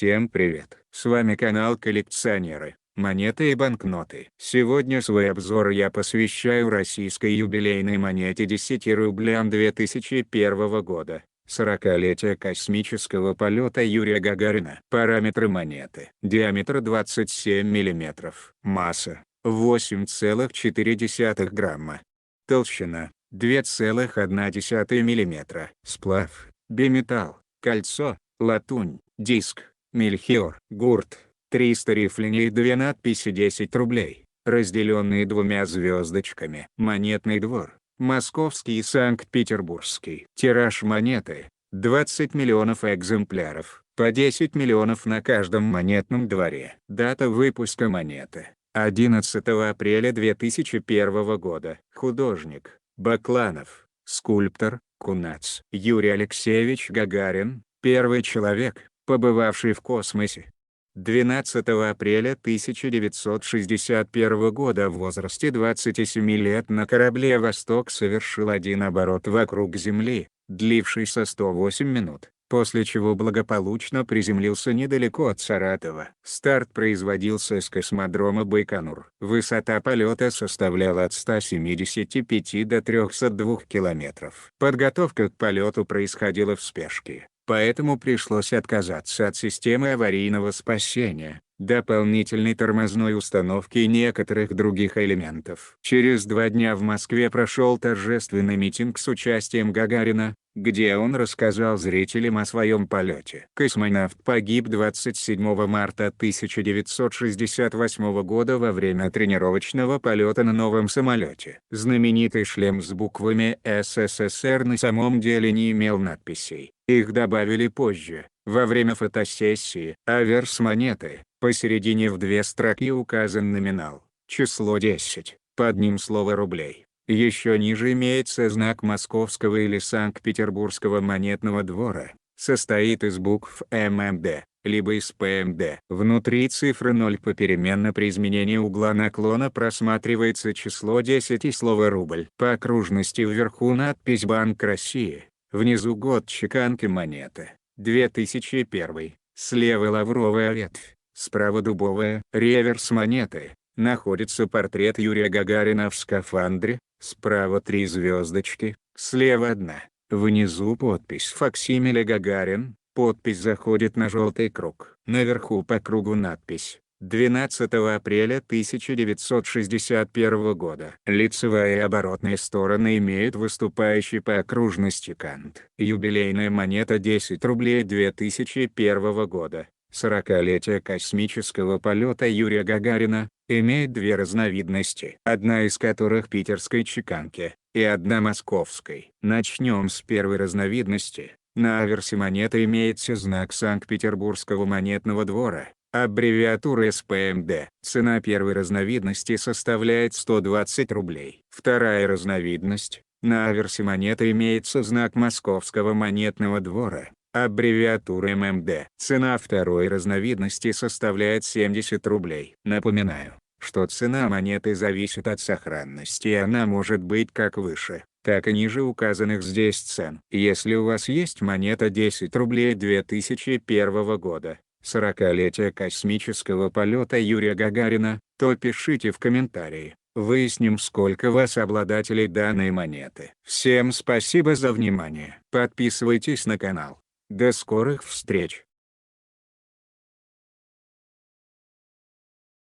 Всем привет! С вами канал Коллекционеры, монеты и банкноты. Сегодня свой обзор я посвящаю российской юбилейной монете 10 рублям 2001 года. 40-летие космического полета Юрия Гагарина. Параметры монеты. Диаметр 27 мм. Масса 8,4 грамма. Толщина 2,1 мм. Сплав биметалл. Кольцо латунь. Диск мельхиор. Гурт 300 рифленей. Две надписи 10 рублей, разделенные двумя звездочками. Монетный двор. Московский и Санкт-Петербургский. Тираж монеты 20 миллионов экземпляров, по 10 миллионов на каждом монетном дворе. Дата выпуска монеты 11 апреля 2001 года. Художник Бакланов. Скульптор Кунац. Юрий Алексеевич Гагарин, первый человек, побывавший в космосе. 12 апреля 1961 года в возрасте 27 лет на корабле «Восток» совершил один оборот вокруг Земли, длившийся 108 минут, после чего благополучно приземлился недалеко от Саратова. Старт производился с космодрома Байконур. Высота полета составляла от 175 до 302 километров. Подготовка к полету происходила в спешке, поэтому пришлось отказаться от системы аварийного спасения, дополнительной тормозной установки и некоторых других элементов. Через 2 дня в Москве прошел торжественный митинг с участием Гагарина, где он рассказал зрителям о своем полете. Космонавт погиб 27 марта 1968 года во время тренировочного полета на новом самолете. Знаменитый шлем с буквами «СССР» на самом деле не имел надписей. Их добавили позже, во время фотосессии. Аверс монеты. Посередине в 2 строки указан номинал, число 10, под ним слово рублей. Еще ниже имеется знак Московского или Санкт-Петербургского монетного двора. Состоит из букв ММД, либо из ПМД. Внутри цифры 0 попеременно при изменении угла наклона просматривается число 10 и слово рубль. По окружности вверху надпись «Банк России», внизу год чеканки монеты. 2001. Слева лавровая ветвь, справа дубовая. Реверс монеты. Находится портрет Юрия Гагарина в скафандре, справа 3 звездочки, слева 1. Внизу подпись «Факсимиле Гагарин», подпись заходит на желтый круг. Наверху по кругу надпись 12 апреля 1961 года. Лицевая и оборотная стороны имеют выступающий по окружности кант. Юбилейная монета 10 рублей 2001 года. 40-летие космического полета Юрия Гагарина, имеет 2 разновидности, одна из которых питерской чеканки, и одна московской. Начнем с первой разновидности. На аверсе монеты имеется знак Санкт-Петербургского монетного двора, аббревиатура СПМД. Цена первой разновидности составляет 120 рублей. Вторая разновидность. На аверсе монеты имеется знак Московского монетного двора, аббревиатура ММД. Цена второй разновидности составляет 70 рублей. Напоминаю, что цена монеты зависит от сохранности, и она может быть как выше, так и ниже указанных здесь цен. Если у вас есть монета 10 рублей 2001 года, 40-летие космического полета Юрия Гагарина, то пишите в комментарии. Выясним, сколько вас обладателей данной монеты. Всем спасибо за внимание. Подписывайтесь на канал. До скорых встреч!